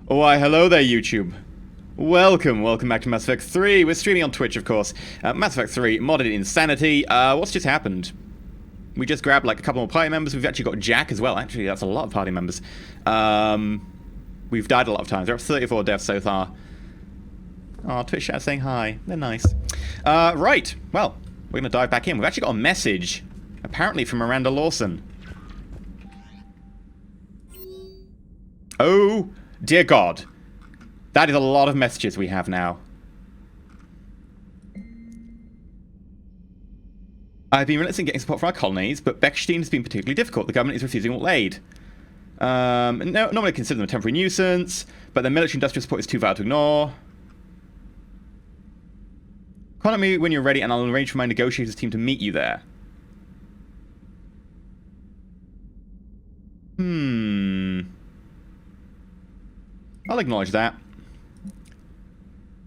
Why, hello there, YouTube. Welcome back to Mass Effect 3. We're streaming on Twitch, of course. Mass Effect 3, modded insanity. What's just happened? We just grabbed like a couple more party members. We've actually got Jack as well. Actually, that's a lot of party members. We've died a lot of times. We're up to 34 deaths so far. Oh, Twitch chat saying hi. They're nice. Right. Well, we're going to dive back in. We've actually got a message, apparently from Miranda Lawson. Oh, dear God. That is a lot of messages we have now. I've been relentless in getting support from our colonies, but Bechstein has been particularly difficult. The government is refusing all aid. Normally consider them a temporary nuisance, but their military-industrial support is too vile to ignore. Contact me when you're ready, and I'll arrange for my negotiators team to meet you there. I'll acknowledge that.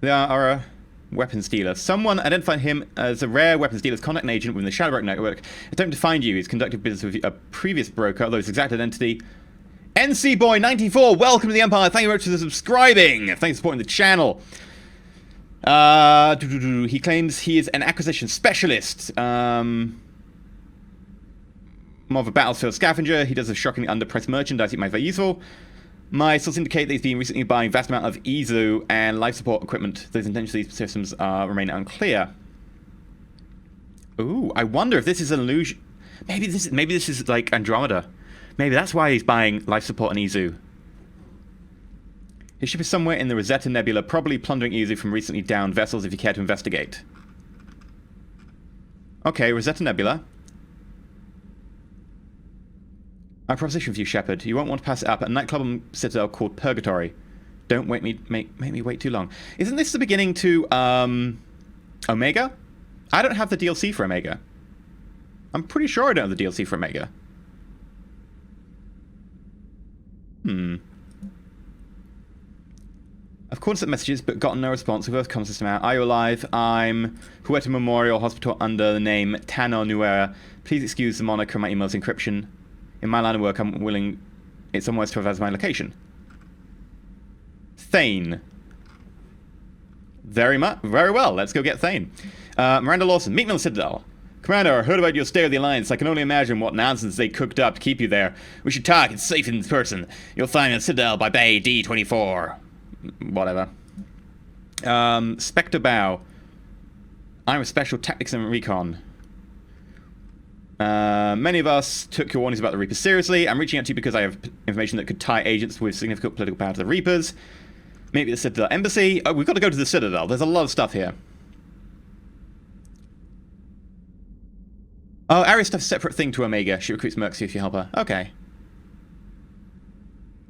They are a weapons dealer. Someone identified him as a rare weapons dealer's contact agent within the Shadowbroker network. Attempting to find you. He's conducted business with a previous broker, although his exact identity... NC Boy 94, welcome to the Empire. Thank you very much for subscribing. Thanks for supporting the channel. He claims he is an acquisition specialist. More of a battlefield scavenger. He does a shockingly underpriced merchandise. It might be very useful. My sources indicate that he's been recently buying vast amount of EZU and life support equipment. Those intentions of these systems remain unclear. Ooh, I wonder if this is an illusion. Maybe this is like Andromeda. Maybe that's why he's buying life support and EZU. His ship is somewhere in the Rosetta Nebula, probably plundering EZU from recently downed vessels if you care to investigate. Okay, Rosetta Nebula. My proposition for you, Shepard. You won't want to pass it up at a nightclub on Citadel called Purgatory. Don't make me wait too long. Isn't this the beginning to Omega? I don't have the DLC for Omega. I'm pretty sure I don't have the DLC for Omega. I've called some messages but gotten no response. We've both come system out. Are you alive? I'm Huerta Memorial Hospital under the name Tano Nuera. Please excuse the moniker my email's encryption. In my line of work, I'm willing it's almost to have as my location. Thane. Very well. Let's go get Thane. Miranda Lawson, meet me on the Citadel. Commander, I heard about your stay with the Alliance. I can only imagine what nonsense they cooked up to keep you there. We should talk. It's safe in person. You'll find me on the Citadel by Bay D24. Whatever. Spectre Bow. I'm a special tactics and recon. Many of us took your warnings about the Reapers seriously. I'm reaching out to you because I have information that could tie agents with significant political power to the Reapers. Maybe the Citadel Embassy. Oh, we've got to go to the Citadel. There's a lot of stuff here. Oh, Aria stuff's a separate thing to Omega. She recruits mercs if you help her. Okay.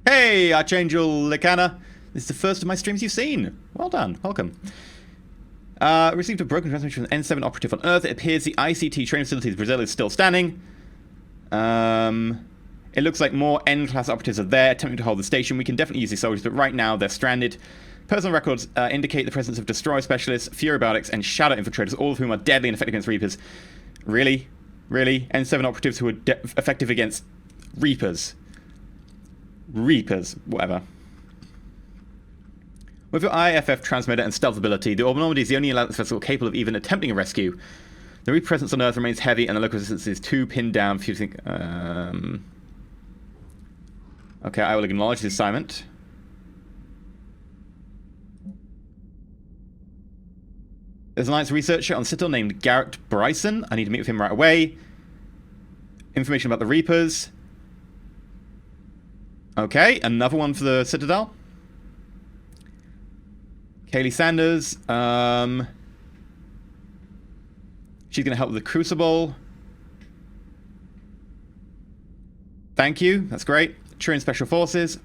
Hey, Archangel Licana. This is the first of my streams you've seen. Well done. Welcome. Received a broken transmission from an N7 operative on Earth. It appears the ICT training facilities in Brazil is still standing. It looks like more N-class operatives are there, attempting to hold the station. We can definitely use these soldiers, but right now they're stranded. Personal records indicate the presence of destroyer specialists, Fury biotics, and shadow infiltrators, all of whom are deadly and effective against Reapers. Really? Really? N7 operatives who are effective against Reapers. Reapers. Whatever. With your IFF transmitter and stealth ability, the Orbinormity is the only Atlantis vessel capable of even attempting a rescue. The Reaper presence on Earth remains heavy, and the local resistance is too pinned down for you to think... Okay, I will acknowledge the assignment. There's an Alliance researcher on Citadel named Garrett Bryson. I need to meet with him right away. Information about the Reapers. Okay, another one for the Citadel. Kaylee Sanders. She's going to help with the Crucible. Thank you. That's great. Turian Special Forces.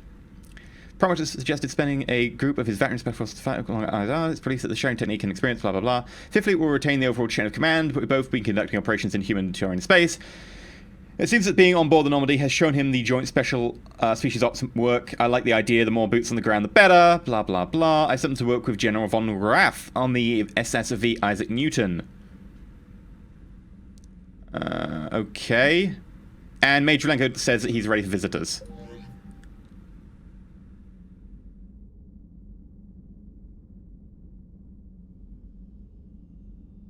Prime Minister suggested spending a group of his veteran special forces to fight along its police at the sharing technique and experience, blah, blah, blah. Fifthly, we'll retain the overall chain of command, but we've both been conducting operations in human Turian space. It seems that being on board the Normandy has shown him the joint special species ops work. I like the idea, the more boots on the ground, the better, blah, blah, blah. I sent him to work with General von Raff on the SSV Isaac Newton. Okay. And Major Lenko says that he's ready for visitors.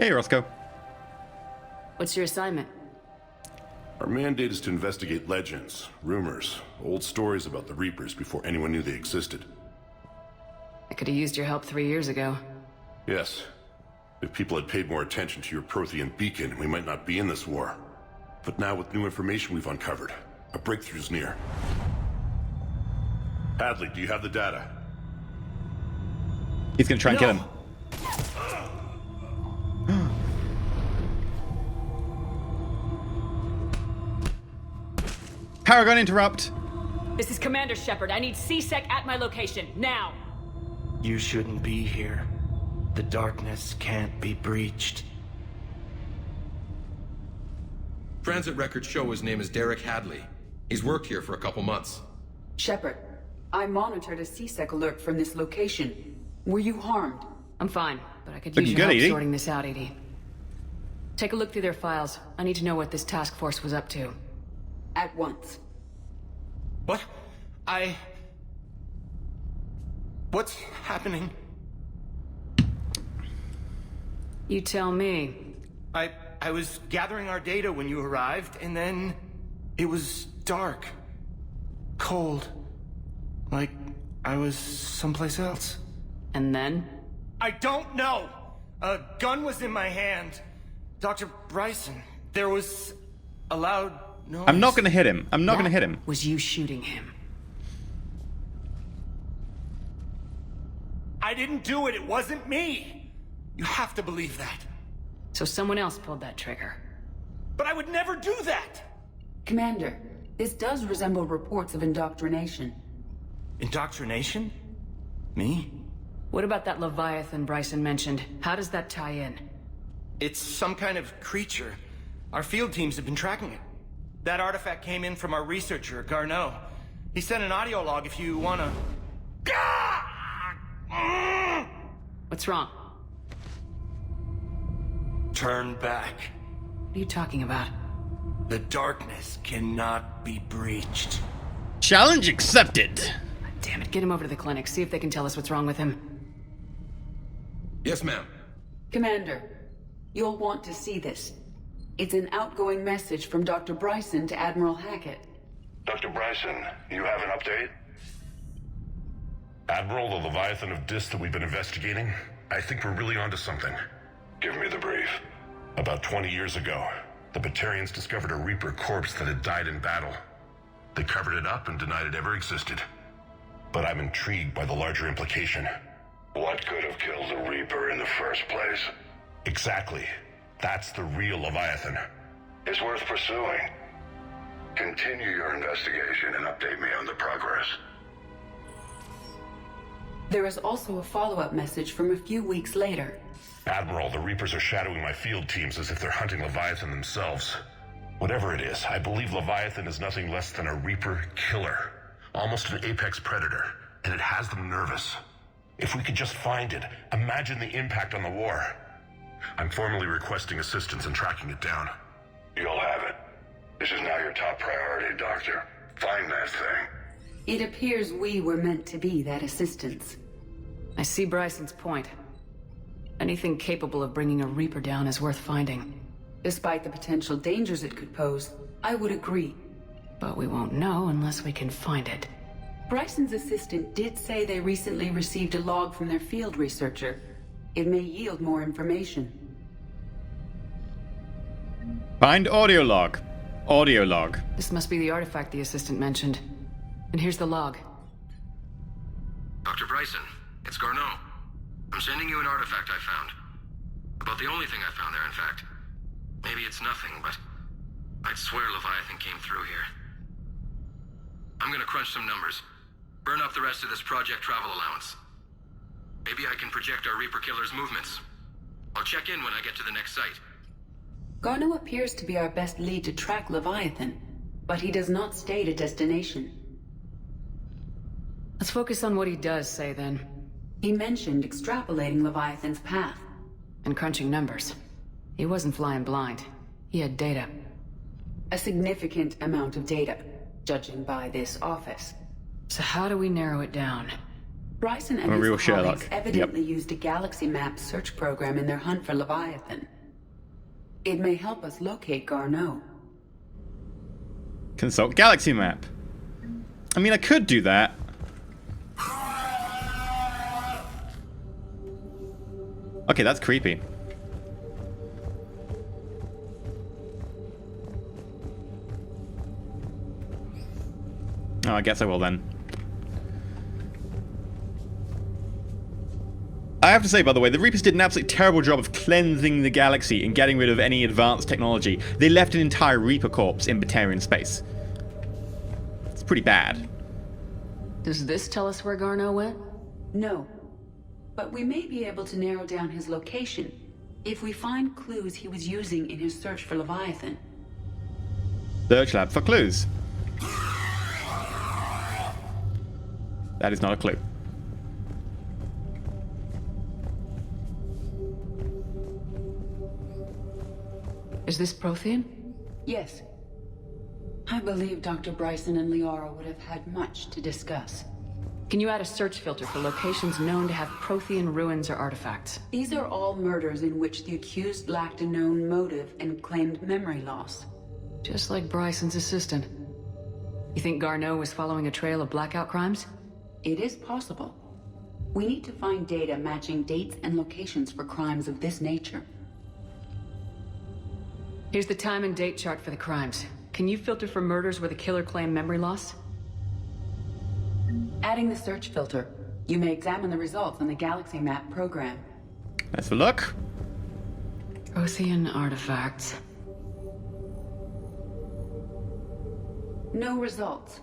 Hey, Roscoe. What's your assignment? Our mandate is to investigate legends, rumors, old stories about the Reapers before anyone knew they existed. I could have used your help 3 years ago. Yes. If people had paid more attention to your Prothean beacon, we might not be in this war. But now with new information we've uncovered, a breakthrough's near. Hadley, do you have the data? He's gonna try and kill him. Paragon interrupt. This is Commander Shepard. I need C-Sec at my location, now! You shouldn't be here. The darkness can't be breached. Transit records show his name is Derek Hadley. He's worked here for a couple months. Shepard, I monitored a C-Sec alert from this location. Were you harmed? I'm fine, but I could Looking use your good, help Edie. sorting this out, Edie. Take a look through their files. I need to know what this task force was up to. At once. What? What's happening? You tell me. I was gathering our data when you arrived, and then it was dark. Cold. Like I was someplace else. And then? I don't know! A gun was in my hand. Dr. Bryson, there was a loud noise. I'm not gonna hit him. I'm not That gonna hit him. Was you shooting him? I didn't do it, it wasn't me! You have to believe that. So someone else pulled that trigger. But I would never do that! Commander, this does resemble reports of indoctrination. Indoctrination? Me? What about that Leviathan Bryson mentioned? How does that tie in? It's some kind of creature. Our field teams have been tracking it. That artifact came in from our researcher, Gorno. He sent an audio log if you wanna... What's wrong? Turn back. What are you talking about? The darkness cannot be breached. Challenge accepted. God damn it, get him over to the clinic. See if they can tell us what's wrong with him. Yes, ma'am. Commander, you'll want to see this. It's an outgoing message from Dr. Bryson to Admiral Hackett. Dr. Bryson, you have an update? Admiral, the Leviathan of Dis that we've been investigating, I think we're really onto something. Give me the brief. About 20 years ago, the Batarians discovered a Reaper corpse that had died in battle. They covered it up and denied it ever existed. But I'm intrigued by the larger implication. What could have killed the Reaper in the first place? Exactly. That's the real Leviathan. It's worth pursuing. Continue your investigation and update me on the progress. There is also a follow-up message from a few weeks later. Admiral, the Reapers are shadowing my field teams as if they're hunting Leviathan themselves. Whatever it is, I believe Leviathan is nothing less than a Reaper killer. Almost an apex predator, and it has them nervous. If we could just find it, imagine the impact on the war. I'm formally requesting assistance in tracking it down. You'll have it. This is now your top priority, Doctor. Find that thing. It appears we were meant to be that assistance. I see Bryson's point. Anything capable of bringing a Reaper down is worth finding. Despite the potential dangers it could pose, I would agree. But we won't know unless we can find it. Bryson's assistant did say they recently received a log from their field researcher. It may yield more information. Find audio log. Audio log. This must be the artifact the assistant mentioned. And here's the log. Dr. Bryson, it's Gorno. I'm sending you an artifact I found. About the only thing I found there, in fact. Maybe it's nothing, but I'd swear Leviathan came through here. I'm gonna crunch some numbers. Burn up the rest of this project travel allowance. Maybe I can project our Reaper killer's movements. I'll check in when I get to the next site. Gorno appears to be our best lead to track Leviathan, but he does not state a destination. Let's focus on what he does say, then. He mentioned extrapolating Leviathan's path. And crunching numbers. He wasn't flying blind. He had data. A significant amount of data, judging by this office. So how do we narrow it down? Bryson and I'm a his real colleagues Sherlock. evidently used a galaxy map search program in their hunt for Leviathan. It may help us locate Gorno. Consult galaxy map. I mean, I could do that. Okay, that's creepy. Oh, I guess I will then. I have to say, by the way, the Reapers did an absolutely terrible job of cleansing the galaxy and getting rid of any advanced technology. They left an entire Reaper corpse in Batarian space. It's pretty bad. Does this tell us where Gorno went? No. But we may be able to narrow down his location if we find clues he was using in his search for Leviathan. Search lab for clues. That is not a clue. Is this Prothean? Yes. I believe Dr. Bryson and Liara would have had much to discuss. Can you add a search filter for locations known to have Prothean ruins or artifacts? These are all murders in which the accused lacked a known motive and claimed memory loss. Just like Bryson's assistant. You think Gorno was following a trail of blackout crimes? It is possible. We need to find data matching dates and locations for crimes of this nature. Here's the time and date chart for the crimes. Can you filter for murders where the killer claimed memory loss? Adding the search filter, you may examine the results on the galaxy map program. Let's have a look. Prothean artifacts. No results.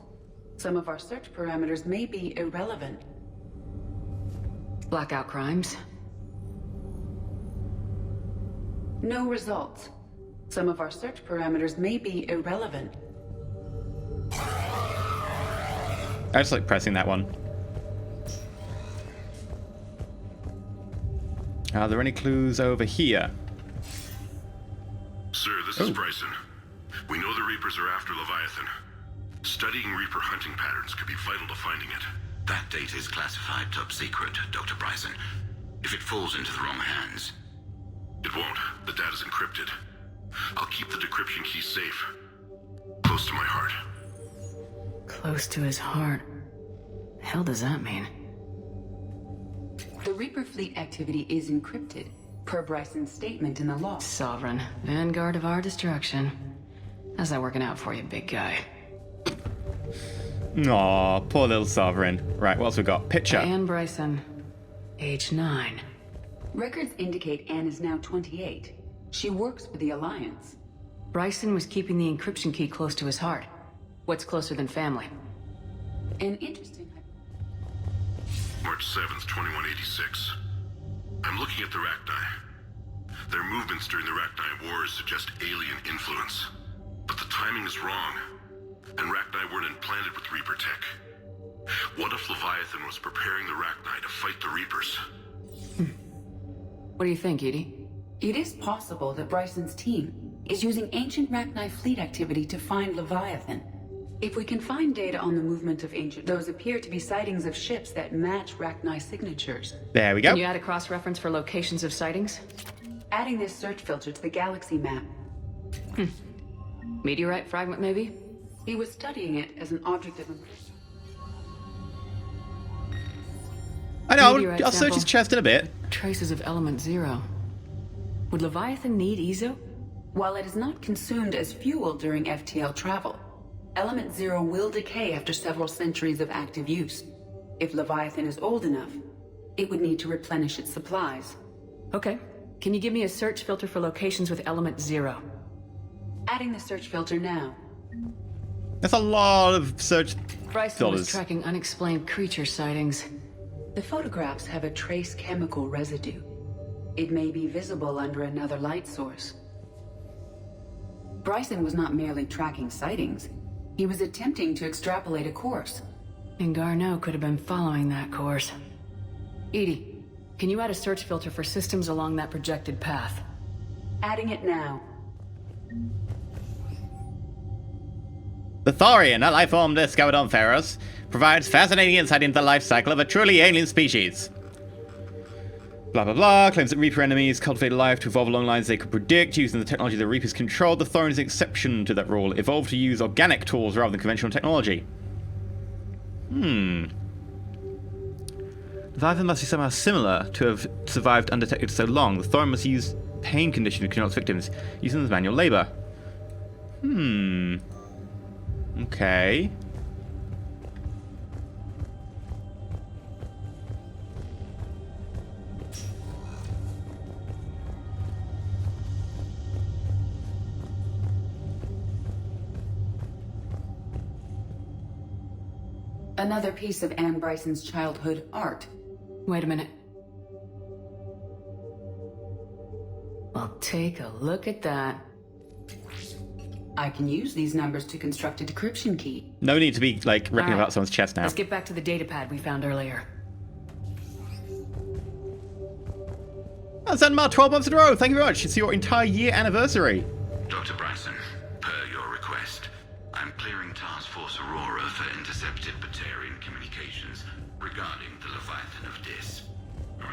Some of our search parameters may be irrelevant. Blackout crimes. No results. Some of our search parameters may be irrelevant. I just like pressing that one. Are there any clues over here? Sir, this is Bryson. We know the Reapers are after Leviathan. Studying Reaper hunting patterns could be vital to finding it. That data is classified top secret, Dr. Bryson. If it falls into the wrong hands... It won't. The data's encrypted. I'll keep the decryption key safe. Close to my heart. Close to his heart. The hell does that mean? The Reaper fleet activity is encrypted, per Bryson's statement in the log. Sovereign, vanguard of our destruction. How's that working out for you, big guy? Aw, poor little Sovereign. Right, what else we got? Picture. Anne Bryson, age 9. Records indicate Anne is now 28. She works for the Alliance. Bryson was keeping the encryption key close to his heart. What's closer than family? An interesting... March 7th, 2186. I'm looking at the Rachni. Their movements during the Rachni Wars suggest alien influence. But the timing is wrong. And Rachni weren't implanted with Reaper tech. What if Leviathan was preparing the Rachni to fight the Reapers? What do you think, Edie? It is possible that Bryson's team is using ancient Rachni fleet activity to find Leviathan. If we can find data on the movement of ancient, those appear to be sightings of ships that match Rachni signatures. There we go. Can you add a cross-reference for locations of sightings? Adding this search filter to the galaxy map. Meteorite fragment, maybe? He was studying it as an object of... I know, Meteorite I'll search sample. his chest in a bit. Traces of element 0. Would Leviathan need Ezo? While it is not consumed as fuel during FTL travel, Element 0 will decay after several centuries of active use. If Leviathan is old enough, it would need to replenish its supplies. Okay. Can you give me a search filter for locations with element 0? Adding the search filter now. That's a lot of search Bryson was filters. tracking unexplained creature sightings. The photographs have a trace chemical residue. It may be visible under another light source. Bryson was not merely tracking sightings. He was attempting to extrapolate a course. And Gorno could have been following that course. Edie, can you add a search filter for systems along that projected path? Adding it now. The Thorian, a life form discovered on Pharos, provides fascinating insight into the life cycle of a truly alien species. Blah blah blah, claims that Reaper enemies cultivate life to evolve along lines they could predict. Using the technology the Reapers controlled, the Thorin is an exception to that rule. Evolved to use organic tools rather than conventional technology. Leviathan must be somehow similar to have survived undetected so long. The Thorin must use pain conditioning to control its victims, using them as manual labor. Okay. Another piece of Anne Bryson's childhood art. Wait a minute. Well, take a look at that. I can use these numbers to construct a decryption key. No need to be, like, ripping All right. about someone's chest now. Let's get back to the datapad we found earlier. Oh, Zenmar, 12 months in a row! Thank you very much. It's your entire year anniversary. Dr. Bryson, per your request, I'm clearing Task Force Aurora for intercepted Batarian communications regarding the Leviathan of Dis. The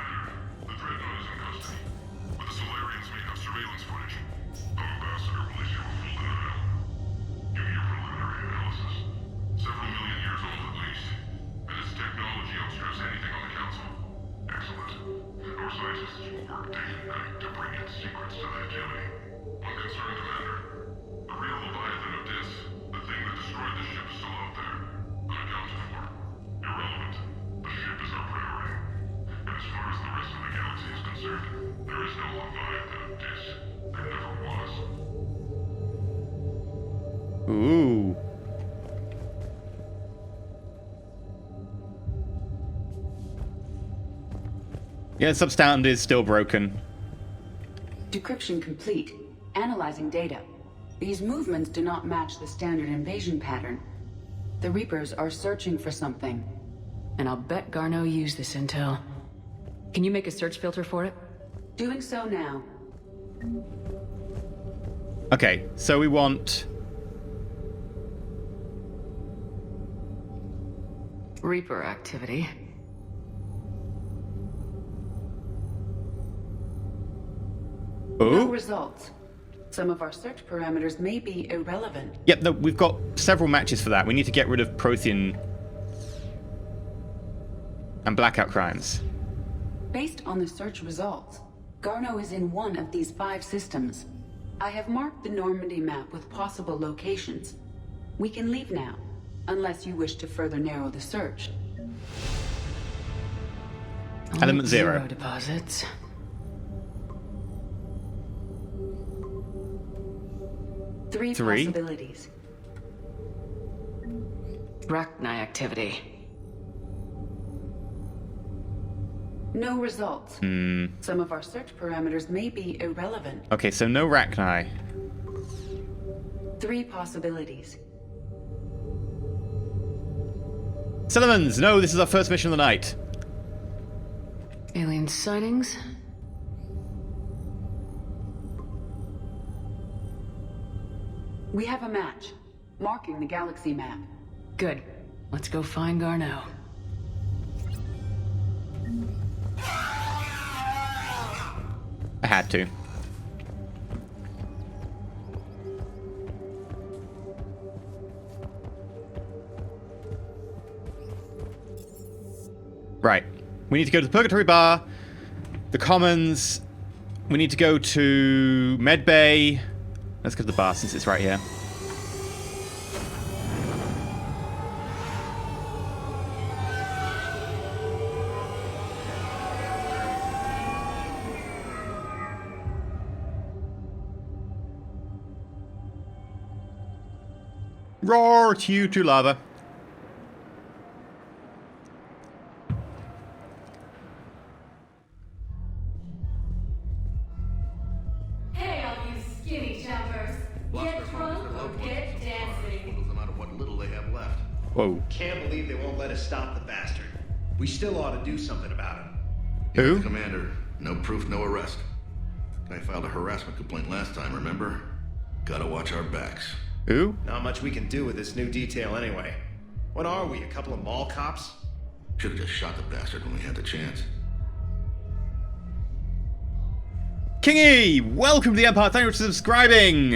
Dreadnought is in custody, but the Solarians may have surveillance footage. Our ambassador will issue a full denial. Give me your preliminary analysis. Several million years old at least, and its technology outstrips anything on the Council. Excellent. Our scientists will work day and night to bring its secrets to the hegemony. One concern, Commander. The real Leviathan of Dis, the thing that destroyed the ship, is still out there. Unaccounted for. Irrelevant. The ship is our priority. And as far as the rest of the galaxy is concerned, there is no Leviathan of Dis. There never was. Ooh. Yeah, substand is still broken. Decryption complete. Analyzing data. These movements do not match the standard invasion pattern. The Reapers are searching for something. And I'll bet Gorno used this intel. Can you make a search filter for it? Doing so now. Okay, so we want... Reaper activity. No Oh? results. Some of our search parameters may be irrelevant. Yep, no, we've got several matches for that. We need to get rid of Prothean and Blackout crimes. Based on the search results, Gorno is in one of these 5 systems. I have marked the Normandy map with possible locations. We can leave now, unless you wish to further narrow the search. Element 0. Deposits. Three possibilities. Rachni activity. No results. Some of our search parameters may be irrelevant. Okay, so no Rachni. 3 possibilities. Cinnamons, no, this is our first mission of the night. Alien sightings. We have a match, marking the galaxy map. Good. Let's go find Gorno. I had to. Right. We need to go to the Purgatory Bar, the Commons. We need to go to Medbay. Let's go to the bar since it's right here. Roar to you to lava. Hey, all you skinny jumpers. Get drunk or get dancing. No matter what little they have left. Whoa. Can't believe they won't let us stop the bastard. We still ought to do something about him. Who? Commander, no proof, no arrest. Guy filed a harassment complaint last time, remember? Gotta watch our backs. Who? Not much we can do with this new detail anyway. What are we, a couple of mall cops? Should have just shot the bastard when we had the chance. Kingy, welcome to the Empire. Thank you for subscribing.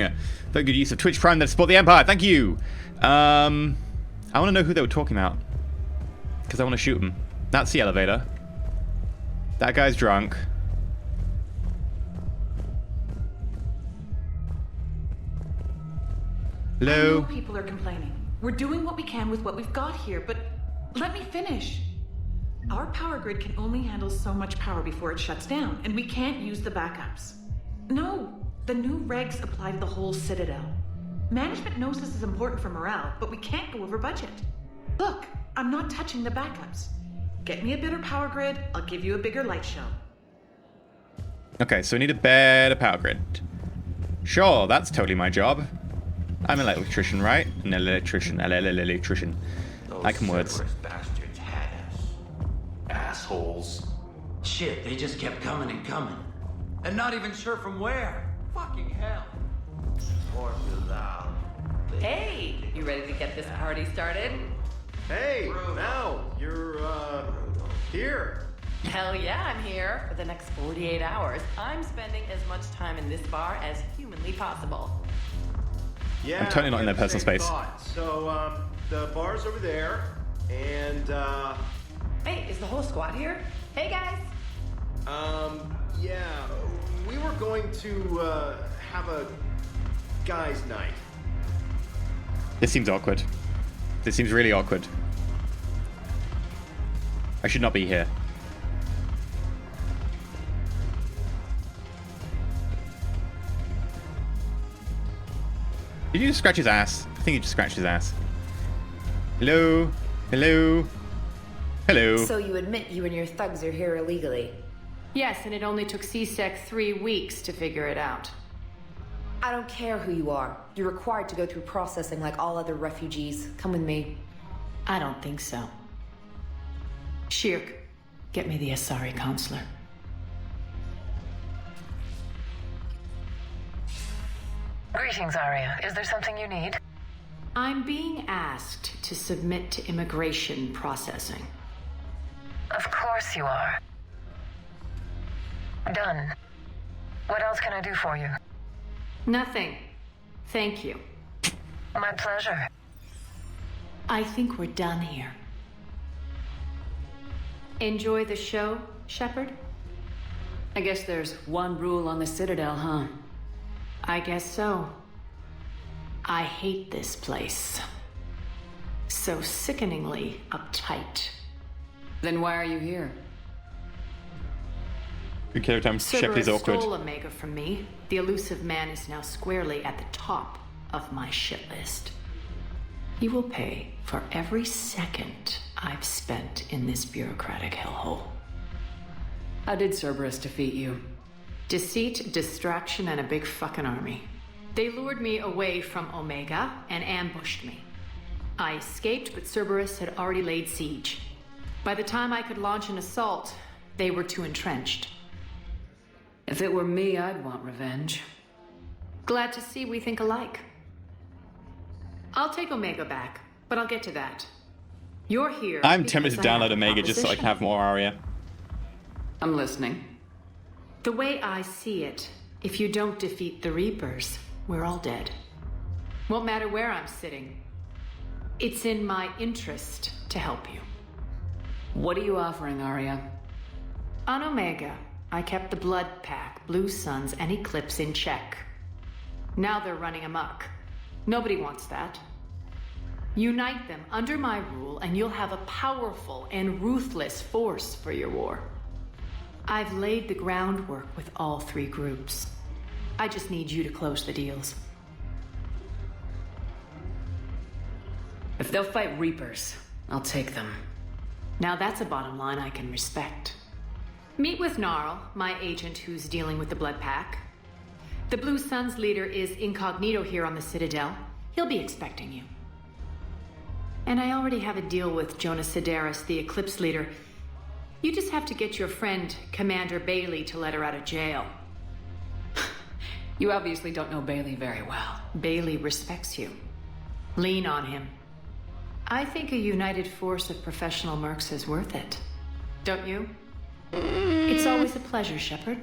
Very good use of Twitch Prime to support the Empire. Thank you. I want to know who they were talking about, because I want to shoot them. That's the elevator. That guy's drunk. Hello? I know people are complaining. We're doing what we can with what we've got here, but let me finish. Our power grid can only handle so much power before it shuts down, and we can't use the backups. No, the new regs apply to the whole Citadel. Management knows this is important for morale, but we can't go over budget. Look, I'm not touching the backups. Get me a better power grid, I'll give you a bigger light show. Okay, so we need a better power grid. Sure, that's totally my job. I'm an electrician, right? An electrician. I can words. Those bastards had us. Assholes. Shit, they just kept coming and coming. And not even sure from where. Fucking hell. Hey, you ready to get this party started? Hey, now, you're, here. Hell yeah, I'm here. For the next 48 hours, I'm spending as much time in this bar as humanly possible. Yeah, I'm totally not in their personal space. So, the bar's over there, and, Hey, is the whole squad here? Hey, guys. yeah, we were going to, have a guys' night. This seems awkward. This seems really awkward. I should not be here. Did you just scratch his ass? I think he just scratched his ass. Hello? Hello? Hello? So you admit you and your thugs are here illegally? Yes, and it only took C-Sec 3 weeks to figure it out. I don't care who you are. You're required to go through processing like all other refugees. Come with me. I don't think so. Shirk, get me the Asari counselor. Greetings, Aria. Is there something you need? I'm being asked to submit to immigration processing. Of course you are. Done. What else can I do for you? Nothing. Thank you. My pleasure. I think we're done here. Enjoy the show, Shepard? I guess there's one rule on the Citadel, huh? I guess so. I hate this place. So sickeningly uptight. Then why are you here? Okay, every time Shepard is awkward. Stole Omega from me. The elusive man is now squarely at the top of my shit list. He will pay for every second I've spent in this bureaucratic hellhole. How did Cerberus defeat you? Deceit, distraction, and a big fucking army. They lured me away from Omega and ambushed me. I escaped, but Cerberus had already laid siege. By the time I could launch an assault, they were too entrenched. If it were me, I'd want revenge. Glad to see we think alike. I'll take Omega back, but I'll get to that. You're here. I'm tempted to because I have download a Omega just so I can have more Aria. I'm listening. The way I see it, if you don't defeat the Reapers, we're all dead. Won't matter where I'm sitting. It's in my interest to help you. What are you offering, Aria? On Omega, I kept the Blood Pack, Blue Suns, and Eclipse in check. Now they're running amok. Nobody wants that. Unite them under my rule, and you'll have a powerful and ruthless force for your war. I've laid the groundwork with all three groups. I just need you to close the deals. If they'll fight Reapers, I'll take them. Now that's a bottom line I can respect. Meet with Gnarl, my agent who's dealing with the Blood Pack. The Blue Suns leader is incognito here on the Citadel. He'll be expecting you. And I already have a deal with Jonas Sidaris, the Eclipse leader. You just have to get your friend, Commander Bailey, to let her out of jail. You obviously don't know Bailey very well. Bailey respects you. Lean on him. I think a united force of professional mercs is worth it. Don't you? It's always a pleasure, Shepard.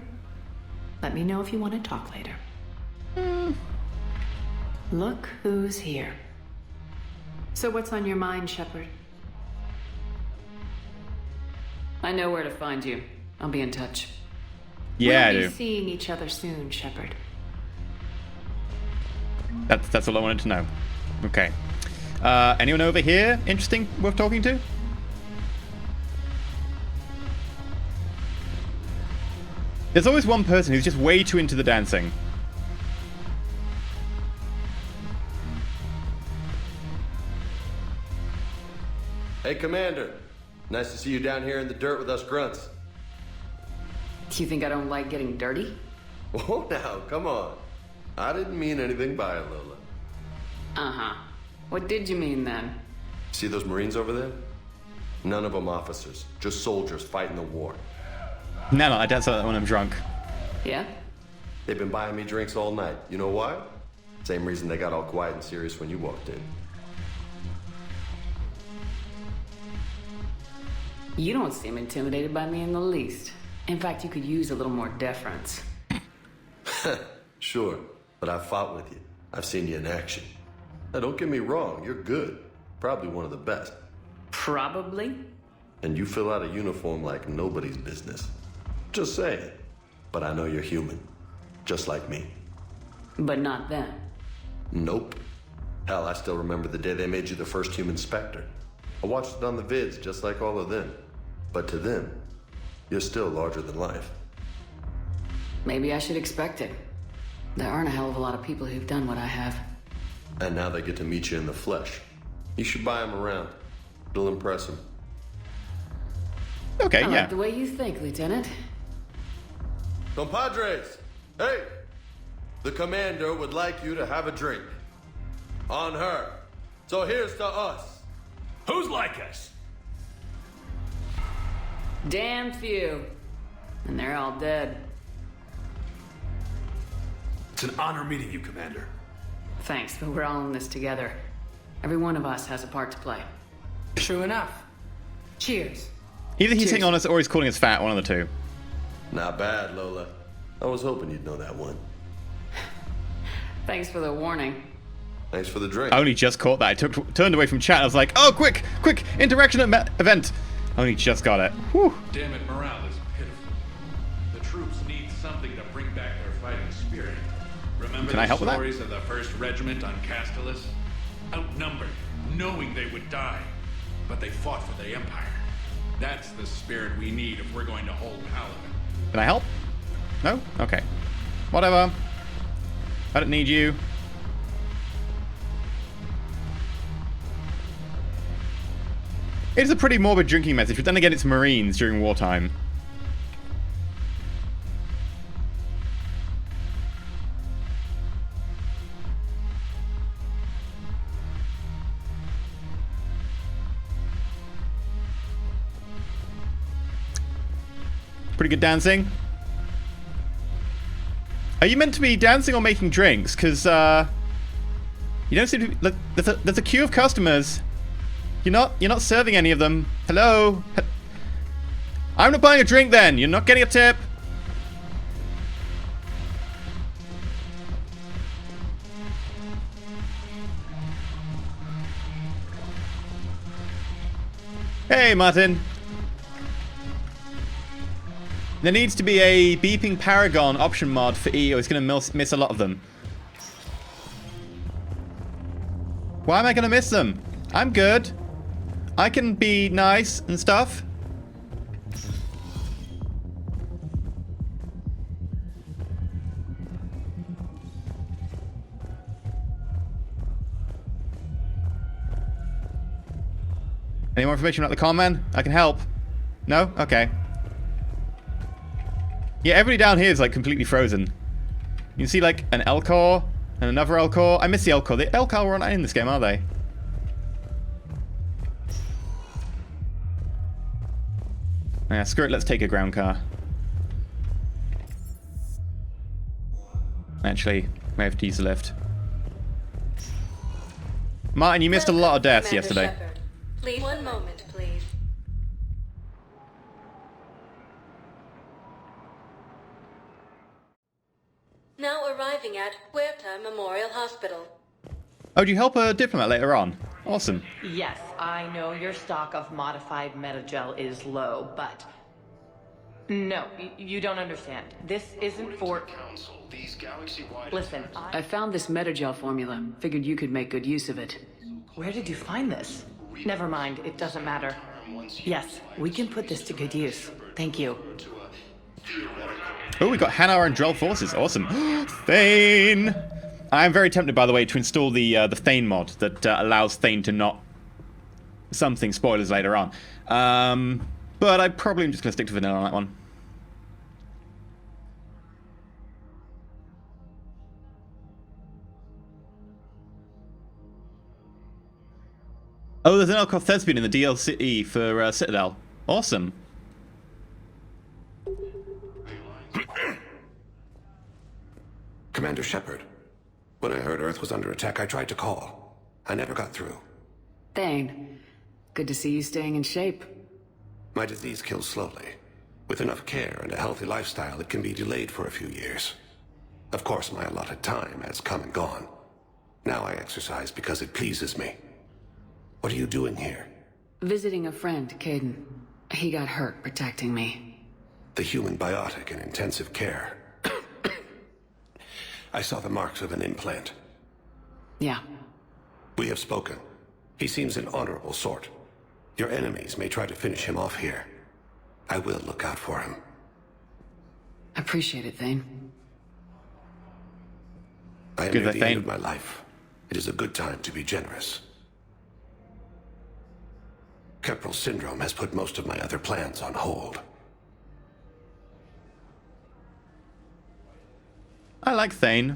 Let me know if you want to talk later. Look who's here. So what's on your mind, Shepard? I know where to find you. I'll be in touch. Yeah, we'll I be do. seeing each other soon, Shepard. That's all I wanted to know. Okay. Anyone over here interesting worth talking to? There's always one person who's just way too into the dancing. Hey, Commander. Nice to see you down here in the dirt with us grunts. Do you think I don't like getting dirty? Oh, now, come on. I didn't mean anything by it, Lola. Uh-huh. What did you mean, then? See those Marines over there? None of them officers, just soldiers fighting the war. No, I dance like that when I'm drunk. Yeah? They've been buying me drinks all night. You know why? Same reason they got all quiet and serious when you walked in. You don't seem intimidated by me in the least. In fact, you could use a little more deference. Sure, but I've fought with you. I've seen you in action. Now, don't get me wrong, you're good. Probably one of the best. Probably? And you fill out a uniform like nobody's business. Just saying. But I know you're human. Just like me. But not them. Nope. Hell, I still remember the day they made you the first human Spectre. I watched it on the vids, just like all of them. But to them, you're still larger than life. Maybe I should expect it. There aren't a hell of a lot of people who've done what I have. And now they get to meet you in the flesh. You should buy them around. It'll impress them. Okay, I yeah. like the way you think, Lieutenant. Compadres! Hey! The commander would like you to have a drink. On her. So here's to us. Who's like us? Damn few. And they're all dead. It's an honor meeting you, Commander. Thanks, but we're all in this together. Every one of us has a part to play. True enough. Cheers. Either he's Cheers. hitting on us or he's calling us fat, one of the two. Not bad, Lola. I was hoping you'd know that one. Thanks for the warning. Thanks for the drink. I only just caught that. I turned away from chat. I was like, oh, quick, interaction event. I only just got it. Whew. Damn it, morale is pitiful. The troops need something to bring back their fighting spirit. Remember Can I help the with that? stories of the 1st Regiment on Castellus? Outnumbered, knowing they would die, but they fought for the Empire. That's the spirit we need if we're going to hold Paladin. Can I help? No? Okay. Whatever. I don't need you. It's a pretty morbid drinking message, but then again, it's Marines during wartime. Pretty good dancing. Are you meant to be dancing or making drinks? Because, you don't seem to be, look, there's a queue of customers. You're not serving any of them. Hello? I'm not buying a drink then. You're not getting a tip. Hey, Martin. There needs to be a beeping Paragon option mod for E, or it's going to miss a lot of them. Why am I going to miss them? I'm good. I can be nice and stuff. Any more information about the con man? I can help. No? Okay. Yeah, everybody down here is like completely frozen. You can see like an L-Core and another L-Core. I miss the L-Core. The L-Core are not in this game, are they? Yeah, screw it, let's take a ground car. Actually, we have to use the lift. Martin, you missed a lot of deaths yesterday. Shepard. Please, one moment, please. Now arriving at Huerta Memorial Hospital. Oh, do you help a diplomat later on? Awesome. Yes, I know your stock of modified metagel is low, but... No, you don't understand. This isn't for... Listen, I found this metagel formula. Figured you could make good use of it. Where did you find this? Never mind, it doesn't matter. Yes, we can put this to good use. Thank you. Oh, we got Hanar and Drell forces. Awesome. Thane! I am very tempted, by the way, to install the Thane mod that allows Thane to not... Something, spoilers later on. But I probably am just going to stick to vanilla on that one. Oh, there's an Elkoth Thespian in the DLC for Citadel. Awesome. Commander Shepard, when I heard Earth was under attack, I tried to call. I never got through. Thane, good to see you staying in shape. My disease kills slowly. With enough care and a healthy lifestyle, it can be delayed for a few years. Of course, my allotted time has come and gone. Now I exercise because it pleases me. What are you doing here? Visiting a friend, Kaidan. He got hurt protecting me. The human biotic in intensive care. I saw the marks of an implant. Yeah. We have spoken. He seems an honorable sort. Your enemies may try to finish him off here. I will look out for him. Appreciate it, Thane. I am near the end of my life. It is a good time to be generous. Kepral syndrome has put most of my other plans on hold. I like Thane.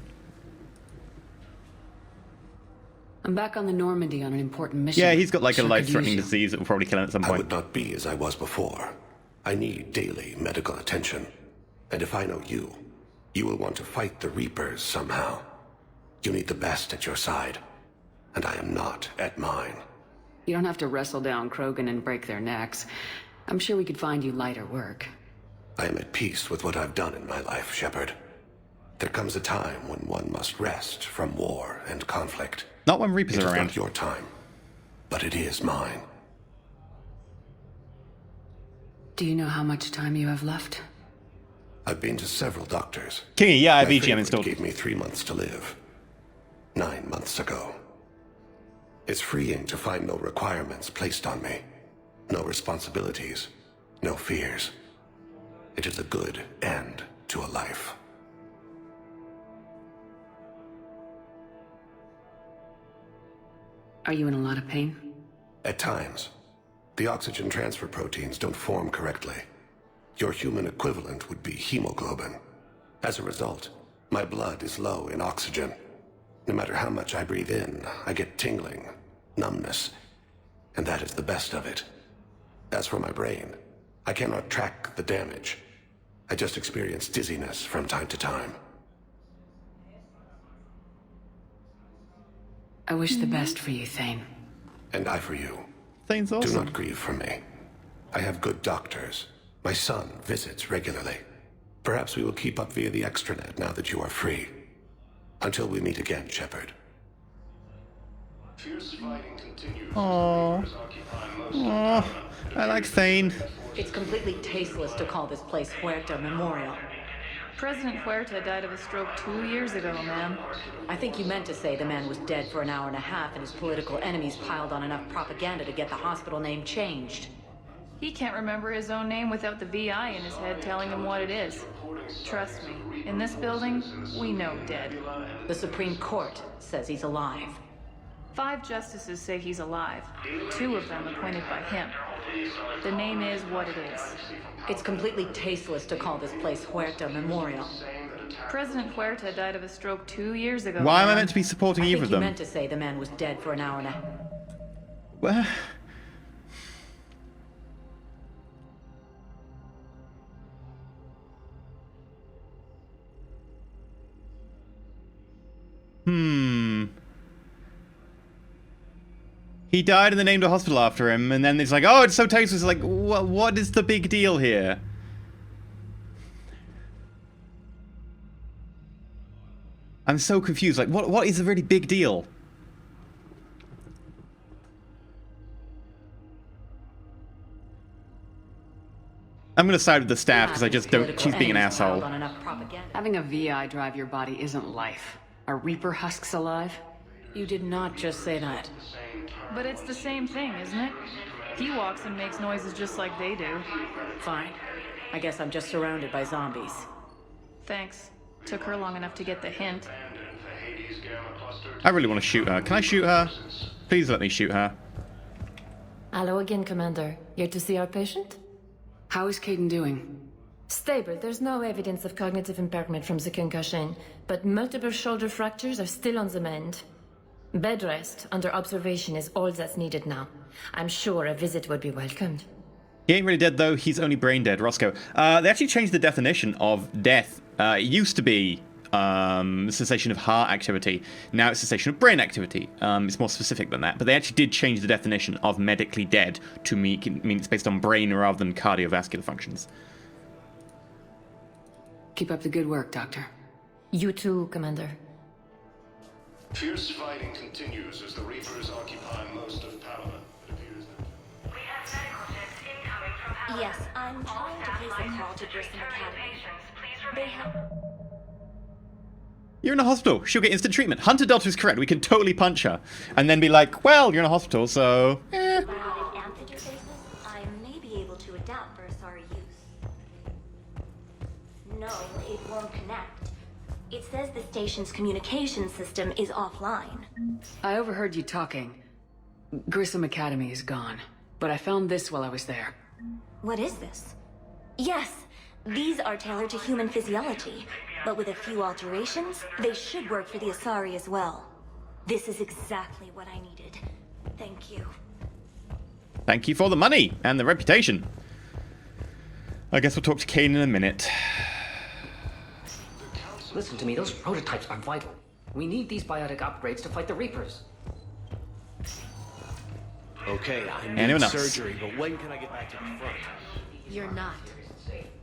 I'm back on the Normandy on an important mission. Yeah, he's got like a life-threatening disease that will probably kill him at some point. I would not be as I was before. I need daily medical attention. And if I know you, you will want to fight the Reapers somehow. You need the best at your side. And I am not at mine. You don't have to wrestle down Krogan and break their necks. I'm sure we could find you lighter work. I am at peace with what I've done in my life, Shepard. There comes a time when one must rest from war and conflict. Not when Reapers are around. It is not your time, but it is mine. Do you know how much time you have left? I've been to several doctors. Kingy, yeah, I have My EGM favorite installed. Gave me 3 months to live. 9 months ago. It's freeing to find no requirements placed on me. No responsibilities. No fears. It is a good end to a life. Are you in a lot of pain? At times. The oxygen transfer proteins don't form correctly. Your human equivalent would be hemoglobin. As a result, my blood is low in oxygen. No matter how much I breathe in, I get tingling, numbness, and that is the best of it. As for my brain, I cannot track the damage. I just experience dizziness from time to time. I wish the best for you, Thane. And I for you. Thane's awesome. Do not grieve for me. I have good doctors. My son visits regularly. Perhaps we will keep up via the extranet now that you are free. Until we meet again, Shepard. Aww. Aww. I like Thane. It's completely tasteless to call this place Huerta Memorial. President Huerta died of a stroke 2 years ago, ma'am. I think you meant to say the man was dead for an hour and a half and his political enemies piled on enough propaganda to get the hospital name changed. He can't remember his own name without the VI in his head telling him what it is. Trust me, in this building, we know dead. The Supreme Court says he's alive. 5 justices say he's alive, 2 of them appointed by him. The name is what it is. It's completely tasteless to call this place Huerta Memorial. President Huerta died of a stroke 2 years ago. Why am I meant to be supporting either of them? You meant to say the man was dead for an hour and a half. Well... He died and they named a hospital after him, and then it's like, oh, it's so tasteful. It's like, what is the big deal here? I'm so confused. Like, what is the really big deal? I'm gonna side with the staff because I just don't. She's being an asshole. Having a VI drive your body isn't life. Are Reaper husks alive? You did not just say that. But it's the same thing, isn't it? He walks and makes noises just like they do. Fine. I guess I'm just surrounded by zombies. Thanks. Took her long enough to get the hint. I really want to shoot her. Can I shoot her? Please let me shoot her. Hello again, Commander. Here to see our patient? How is Kaidan doing? Stable. There's no evidence of cognitive impairment from the concussion, but multiple shoulder fractures are still on the mend. Bed rest under observation is all that's needed now. I'm sure a visit would be welcomed. He ain't really dead, though. He's only brain dead. Roscoe. They actually changed the definition of death. It used to be cessation of heart activity. Now it's cessation of brain activity. It's more specific than that. But they actually did change the definition of medically dead to mean it's based on brain rather than cardiovascular functions. Keep up the good work, Doctor. You too, Commander. Fierce fighting continues as the Reapers occupy most of Palaven. It appears that... We have medical ships incoming from Palaven. Yes, I'm trying to place a call to Grissom Academy. They have... You're in a hospital. She'll get instant treatment. Hunter Delta is correct. We can totally punch her. And then be like, well, you're in a hospital, so... I may be able to adapt for Asari use. No, it won't connect. It says the station's communication system is offline. I overheard you talking. Grissom Academy is gone, but I found this while I was there. What is this? Yes, these are tailored to human physiology, but with a few alterations, they should work for the Asari as well. This is exactly what I needed. Thank you. Thank you for the money and the reputation. I guess we'll talk to Kaidan in a minute. Listen to me, those prototypes are vital. We need these biotic upgrades to fight the Reapers. Okay, I need Anyone else? surgery, but when can I get back to the front? You're not.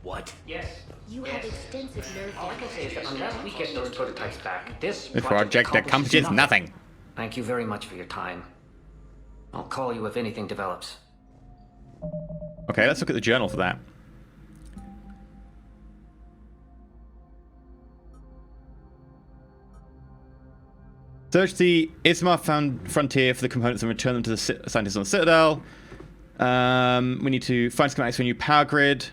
What? Yes. You have extensive nerve All I can say is that unless we get those prototypes back, this project accomplishes nothing. Thank you very much for your time. I'll call you if anything develops. Okay, let's look at the journal for that. Search the Ismar frontier for the components and return them to the scientists on the Citadel. We need to find schematics for a new power grid.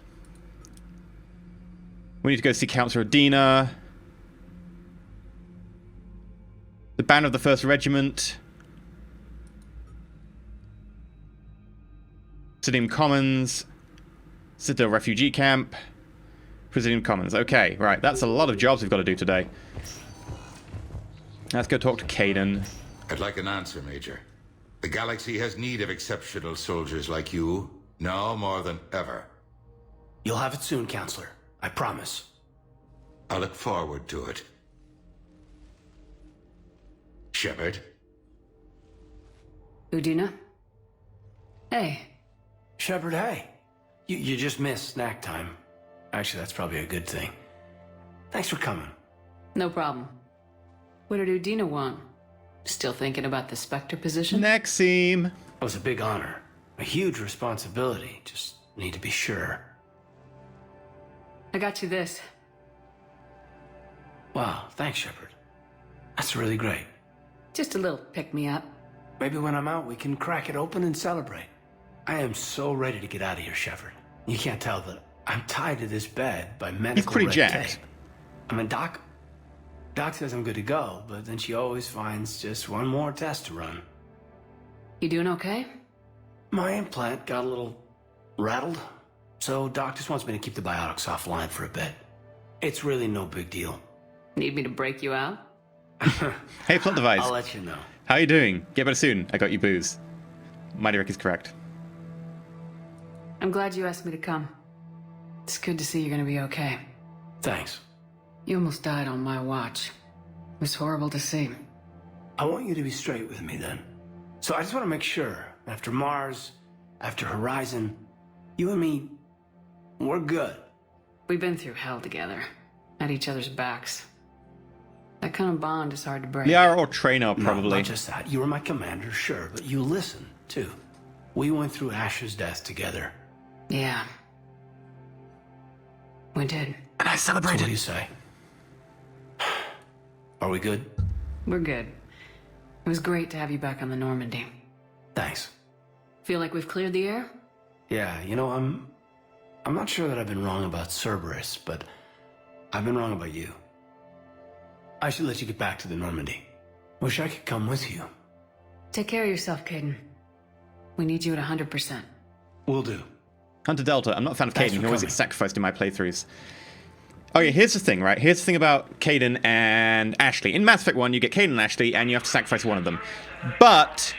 We need to go see Councillor Adina. The banner of the 1st Regiment. Presidium Commons. Citadel Refugee Camp. Presidium Commons. Okay, right. That's a lot of jobs we've got to do today. Let's go talk to Kaidan. I'd like an answer, Major. The galaxy has need of exceptional soldiers like you, now more than ever. You'll have it soon, Counselor. I promise. I look forward to it. Shepard? Udina? Hey. Shepard, hey. You just missed snack time. Actually, that's probably a good thing. Thanks for coming. No problem. What did Udina want? Still thinking about the Spectre position? Nexim. It was a big honor. A huge responsibility. Just need to be sure. I got you this. Wow, thanks, Shepard. That's really great. Just a little pick-me-up. Maybe when I'm out, we can crack it open and celebrate. I am so ready to get out of here, Shepard. You can't tell that I'm tied to this bed by medical He's pretty red jacked. tape. I mean, Doc says I'm good to go, but then she always finds just one more test to run. You doing okay? My implant got a little rattled, so Doc just wants me to keep the biotics offline for a bit. It's really no big deal. Need me to break you out? Hey, plot device. I'll let you know. How you doing? Get better soon. I got you booze. Mighty Rick is correct. I'm glad you asked me to come. It's good to see you're gonna be okay. Thanks. You almost died on my watch. It was horrible to see. I want you to be straight with me then. So I just want to make sure, after Mars, after Horizon, you and me, we're good. We've been through hell together, at each other's backs. That kind of bond is hard to break. Liara or Traynor, probably. No, not just that. You were my commander, sure, but you listen, too. We went through Asher's death together. Yeah. We did. And I celebrated. So what do you say? Are we good? We're good. It was great to have you back on the Normandy. Thanks. Feel like we've cleared the air? Yeah, you know, I'm not sure that I've been wrong about Cerberus, but I've been wrong about you. I should let you get back to the Normandy. Wish I could come with you. Take care of yourself, Kaidan. We need you at 100%. Will do. Hunter Delta, I'm not a fan of Kaidan. He always gets sacrificed in my playthroughs. Okay, here's the thing, right? Here's the thing about Kaidan and Ashley. In Mass Effect 1, you get Kaidan and Ashley, and you have to sacrifice one of them. But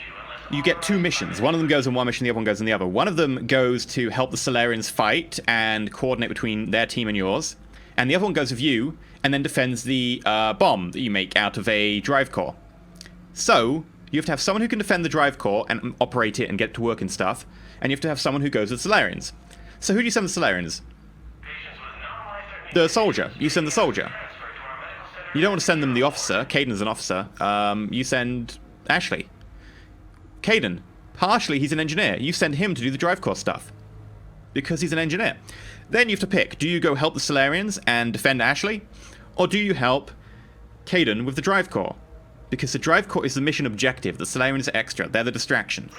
you get two missions. One of them goes on one mission, the other one goes on the other. One of them goes to help the Solarians fight and coordinate between their team and yours. And the other one goes with you, and then defends the bomb that you make out of a drive core. So, you have to have someone who can defend the drive core and operate it and get it to work and stuff. And you have to have someone who goes with the Solarians. So who do you send the Solarians? The soldier. You send the soldier. You don't want to send them the officer. Kaidan's an officer. You send Ashley. Kaidan. Partially, he's an engineer. You send him to do the drive core stuff. Because he's an engineer. Then you have to pick. Do you go help the Solarians and defend Ashley? Or do you help Kaidan with the drive core? Because the drive core is the mission objective. The Solarians are extra. They're the distraction.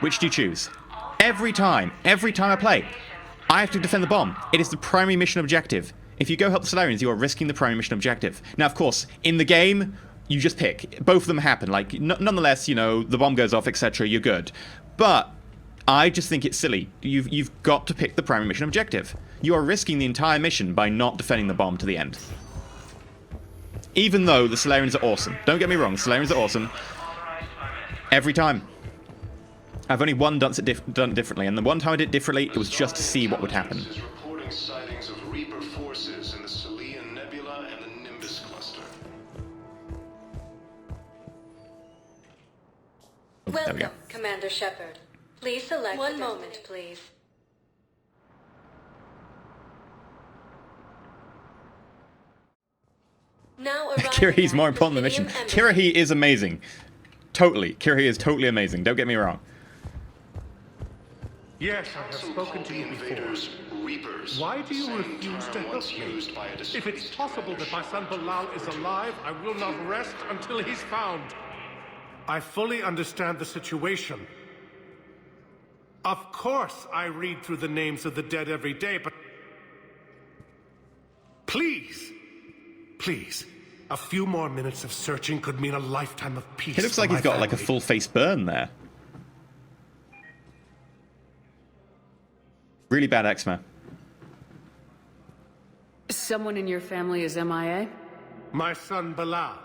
Which do you choose? Every time I play, I have to defend the bomb. It is the primary mission objective. If you go help the Solarians, you are risking the primary mission objective. Now, of course, in the game, you just pick. Both of them happen. Like, nonetheless, you know, the bomb goes off, etc. You're good. But I just think it's silly. You've got to pick the primary mission objective. You are risking the entire mission by not defending the bomb to the end. Even though the Solarians are awesome. Don't get me wrong, the Solarians are awesome. Every time. I've only done it differently, and the one time I did it differently, it was just to see what would happen. Reporting sightings of Reaper forces in the Salian Nebula and the Nimbus cluster. Welcome, Commander Shepard. Please select one moment, please. Now Kirahi's more important than the mission. Kirahi is amazing. Totally. Kirahi is totally amazing. Don't get me wrong. Yes, I have spoken to you before. Why do you refuse to help me? If it's possible that my son Bilal is alive, I will not rest until he's found. I fully understand the situation. Of course I read through the names of the dead every day, but... Please, a few more minutes of searching could mean a lifetime of peace. He looks like he's got like a full face burn there. Really bad eczema. Someone in your family is MIA? My son Bilal.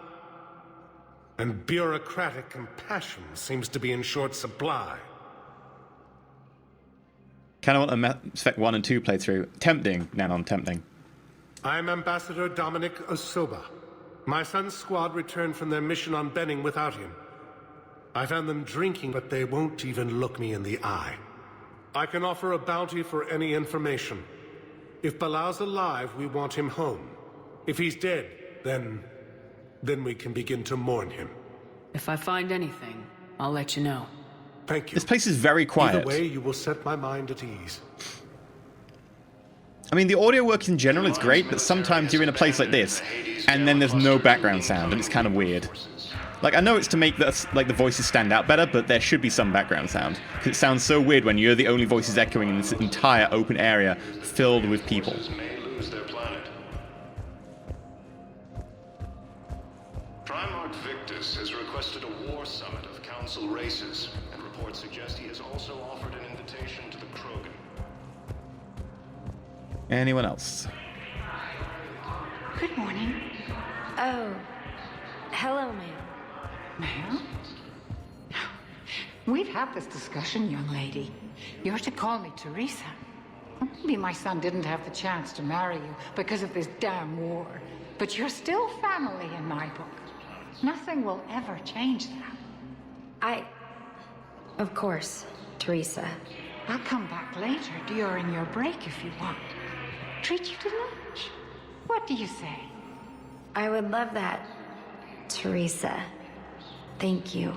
And bureaucratic compassion seems to be in short supply. Kind of want a Mass Effect 1 and 2 playthrough. Tempting, Nanon, tempting. I'm Ambassador Dominic Osoba. My son's squad returned from their mission on Benning without him. I found them drinking, but they won't even look me in the eye. I can offer a bounty for any information. If Bilal's alive, we want him home. If he's dead, then we can begin to mourn him. If I find anything, I'll let you know. Thank you. This place is very quiet. Either way, you will set my mind at ease. I mean, the audio work in general is great, but sometimes you're in a place like this, and then there's no background sound, and it's kind of weird. Like, I know it's to make the voices stand out better, but there should be some background sound. Because it sounds so weird when you're the only voices echoing in this entire open area filled with people. Primarch Victus has requested a war summit of Council races, and reports suggest he has also offered an invitation to the Krogan. Anyone else? Good morning. Oh. Hello, ma'am. Ma'am? We've had this discussion, young lady. You're to call me Teresa. Maybe my son didn't have the chance to marry you because of this damn war. But you're still family in my book. Nothing will ever change that. Of course, Teresa. I'll come back later during your break if you want. Treat you to lunch. What do you say? I would love that, Teresa. Thank you.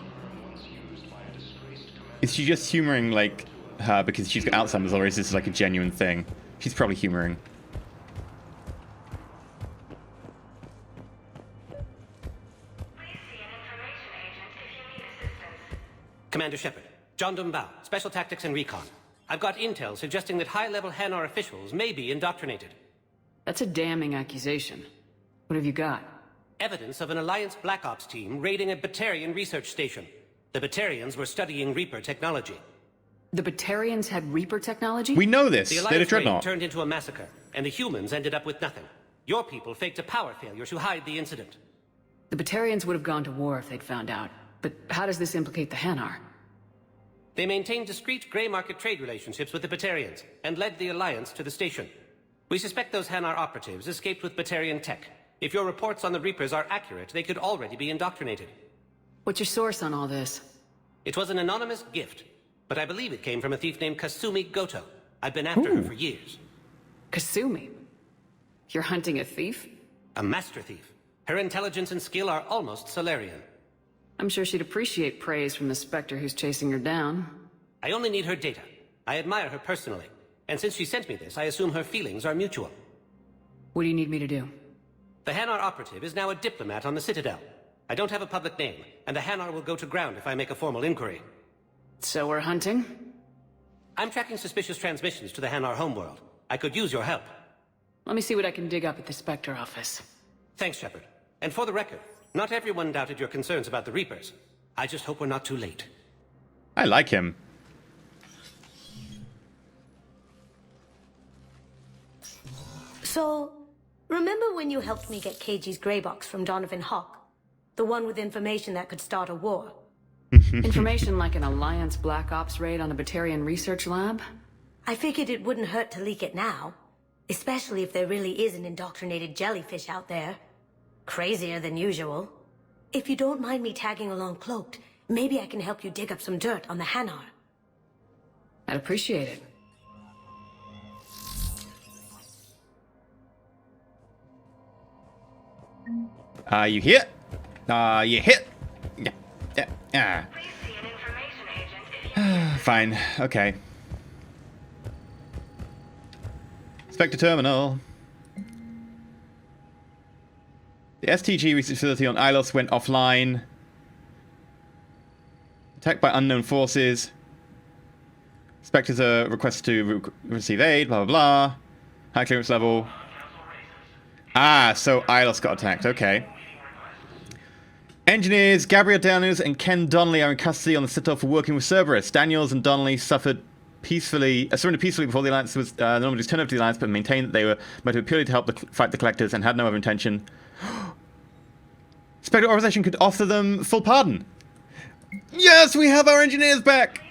Is she just humoring, like, her because she's got Alzheimer's, or is this like a genuine thing? She's probably humoring. Commander Shepard, John Dumbao, Special Tactics and Recon. I've got intel suggesting that high-level Hanar officials may be indoctrinated. That's a damning accusation. What have you got? Evidence of an Alliance Black Ops team raiding a Batarian research station. The Batarians were studying Reaper technology. The Batarians had Reaper technology? We know this. The Alliance raid turned into a massacre, and the humans ended up with nothing. Your people faked a power failure to hide the incident. The Batarians would have gone to war if they'd found out. But how does this implicate the Hanar? They maintained discreet gray market trade relationships with the Batarians, and led the Alliance to the station. We suspect those Hanar operatives escaped with Batarian tech. If your reports on the Reapers are accurate, they could already be indoctrinated. What's your source on all this? It was an anonymous gift, but I believe it came from a thief named Kasumi Goto. I've been after her for years. Kasumi? You're hunting a thief? A master thief. Her intelligence and skill are almost Solarian. I'm sure she'd appreciate praise from the Spectre who's chasing her down. I only need her data. I admire her personally. And since she sent me this, I assume her feelings are mutual. What do you need me to do? The Hanar operative is now a diplomat on the Citadel. I don't have a public name, and the Hanar will go to ground if I make a formal inquiry. So we're hunting? I'm tracking suspicious transmissions to the Hanar homeworld. I could use your help. Let me see what I can dig up at the Spectre office. Thanks, Shepard. And for the record, not everyone doubted your concerns about the Reapers. I just hope we're not too late. I like him. So, remember when you helped me get KG's grey box from Donovan Hawk? The one with information that could start a war? Information like an Alliance Black Ops raid on a Batarian research lab? I figured it wouldn't hurt to leak it now. Especially if there really is an indoctrinated jellyfish out there. Crazier than usual. If you don't mind me tagging along cloaked, maybe I can help you dig up some dirt on the Hanar. I'd appreciate it. You here? You hit? Yeah. Fine. Okay. Spectre Terminal. The STG research facility on Ilos went offline. Attacked by unknown forces. Spectres are requested to receive aid, blah, blah, blah. High clearance level. Ah, so Ilos got attacked. Okay. Engineers Gabriel Daniels and Ken Donnelly are in custody on the Citadel for working with Cerberus. Daniels and Donnelly surrendered peacefully before the Alliance was normally turned over to the Alliance, but maintained that they were motivated purely to help fight the Collectors and had no other intention. Spectre Organization could offer them full pardon. Yes, we have our engineers back!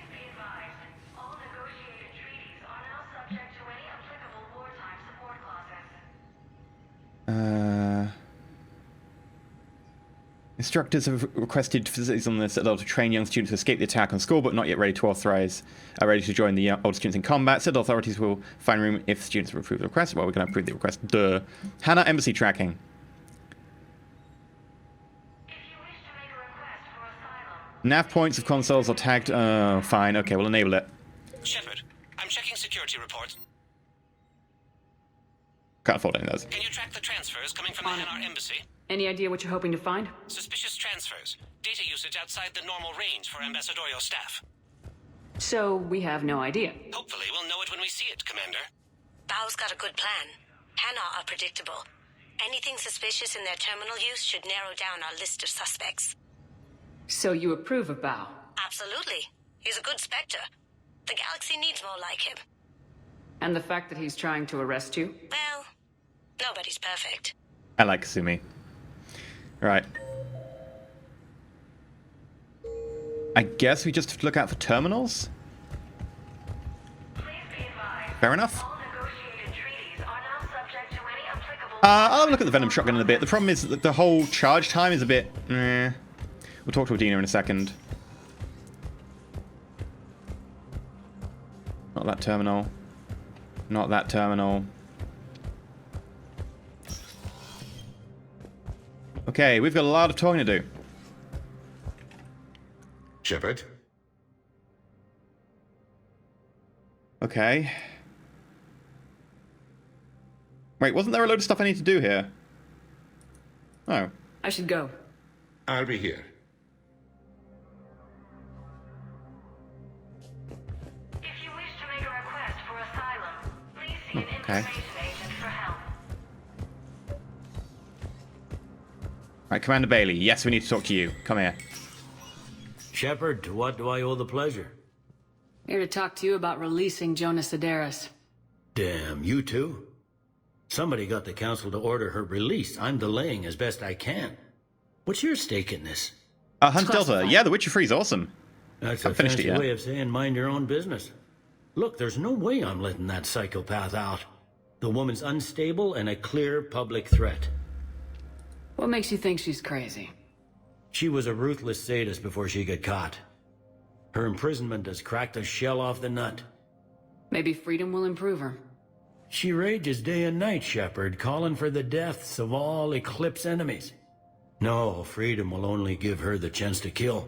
Instructors have requested facilities on the Citadel to train young students to escape the attack on school, but not yet ready to authorize, ready to join the older students in combat. Citadel authorities will find room if students approve the request. Well, we're going to approve the request. Duh. Hanar Embassy tracking. Nav points of consoles are tagged. Oh, fine. Okay, we'll enable it. Shepard, I'm checking security reports. Can't afford any of those. Can you track the transfers coming from the Hanar Embassy? Any idea what you're hoping to find? Suspicious transfers. Data usage outside the normal range for ambassadorial staff. So, we have no idea. Hopefully we'll know it when we see it, Commander. Bao's got a good plan. Hanar are predictable. Anything suspicious in their terminal use should narrow down our list of suspects. So you approve of Bao? Absolutely. He's a good Spectre. The galaxy needs more like him. And the fact that he's trying to arrest you? Well, nobody's perfect. I like Kasumi. Right. I guess we just look out for terminals? Fair enough. I'll look at the Venom Shotgun in a bit. The problem is that the whole charge time is a bit... We'll talk to Adina in a second. Not that terminal. Not that terminal. Okay, we've got a lot of talking to do. Shepard? Okay. Wait, wasn't there a load of stuff I need to do here? Oh. I should go. I'll be here. Okay. Right, Commander Bailey. Yes, we need to talk to you. Come here. Shepard, to what do I owe the pleasure? Here to talk to you about releasing Jonas Sedaris. Damn, you too? Somebody got the council to order her release. I'm delaying as best I can. What's your stake in this? Hunt Delta. Yeah, The Witcher 3 is awesome. That's Haven't a finished it fancy yet. way of saying mind your own business. Look, there's no way I'm letting that psychopath out. The woman's unstable and a clear public threat. What makes you think she's crazy? She was a ruthless sadist before she got caught. Her imprisonment has cracked the shell off the nut. Maybe freedom will improve her. She rages day and night, Shepard, calling for the deaths of all Eclipse enemies. No, freedom will only give her the chance to kill.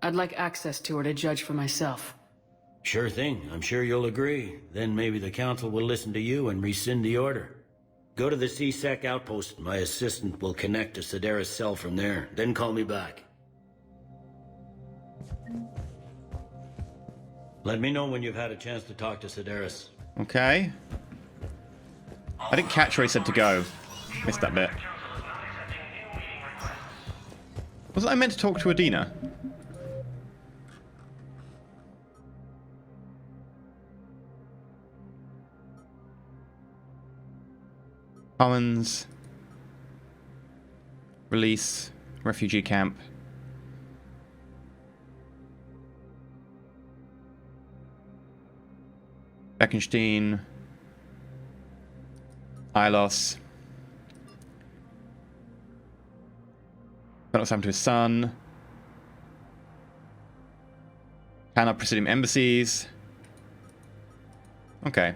I'd like access to her to judge for myself. Sure thing, I'm sure you'll agree. Then maybe the council will listen to you and rescind the order. Go to the C-Sec outpost. My assistant will connect to Sedaris' cell from there. Then call me back. Let me know when you've had a chance to talk to Sedaris. Okay. I didn't catch where he said to go. Missed that bit. Wasn't I meant to talk to Adina? Commons. Release. Refugee camp. Beckenstein. Ilos. Found what's happened to his son. Hanar Presidium embassies. Okay.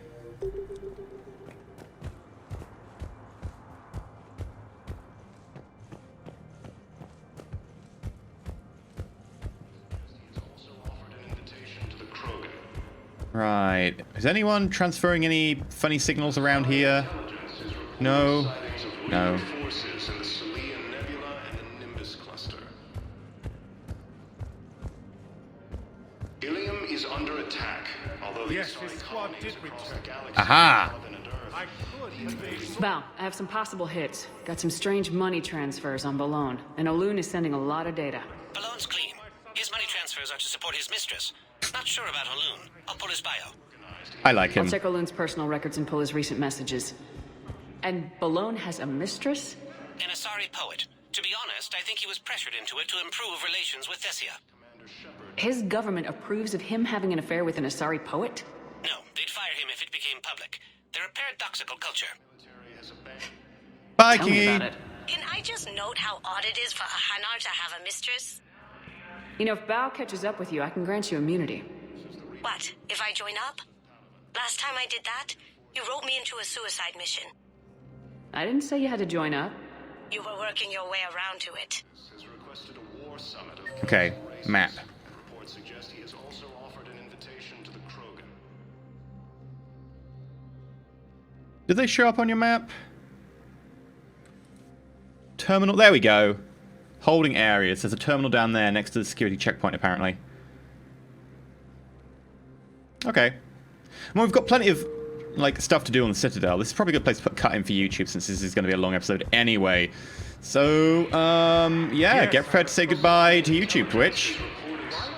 Right. Is anyone transferring any funny signals around here? No. No. Ilium is under attack, although the Yes, his squad did return. Aha! Val, I have some possible hits. Got some strange money transfers on Balone, and Olun is sending a lot of data. Balone's clean. His money transfers are to support his mistress. Not sure about Olun. I'll pull his bio. I like him. I'll check Olun's personal records and pull his recent messages. And Balone has a mistress? An Asari poet. To be honest, I think he was pressured into it to improve relations with Thessia. His government approves of him having an affair with an Asari poet? No, they'd fire him if it became public. They're a paradoxical culture. Bye, Tell me about it. Can I just note how odd it is for a Hanar to have a mistress? You know, if Bao catches up with you, I can grant you immunity. What, if I join up? Last time I did that, you wrote me into a suicide mission. I didn't say you had to join up. You were working your way around to it. Okay, map. Did they show up on your map? Terminal, there we go. Holding areas. There's a terminal down there next to the security checkpoint, apparently. Okay. Well, we've got plenty of like stuff to do on the Citadel. This is probably a good place to put cut in for YouTube, since this is going to be a long episode anyway. So, yeah, get prepared to say goodbye to YouTube, Twitch.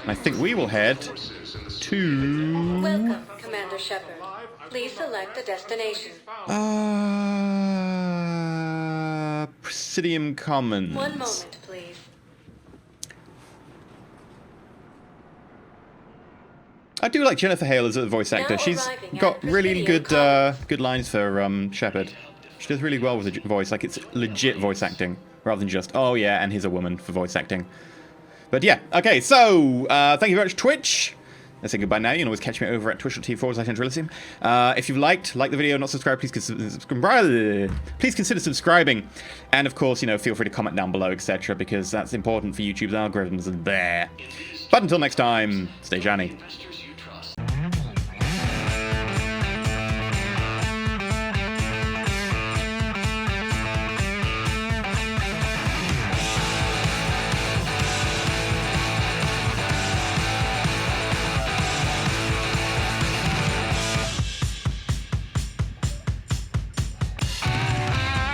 And I think we will head to... Welcome, Commander Shepard. Please select a destination. Presidium Commons. One moment, please. I do like Jennifer Hale as a voice actor. She's got really good good lines for Shepard. She does really well with the voice. Like, it's legit voice acting, rather than just, oh yeah, and here's a woman for voice acting. But yeah, okay, so thank you very much, Twitch. Let's say goodbye now. You can always catch me over at twitch.tv/EnterElysium. If you've like the video, not subscribed, please consider subscribing. And of course, feel free to comment down below, etc., because that's important for YouTube's algorithms and there. But until next time, stay Johnny.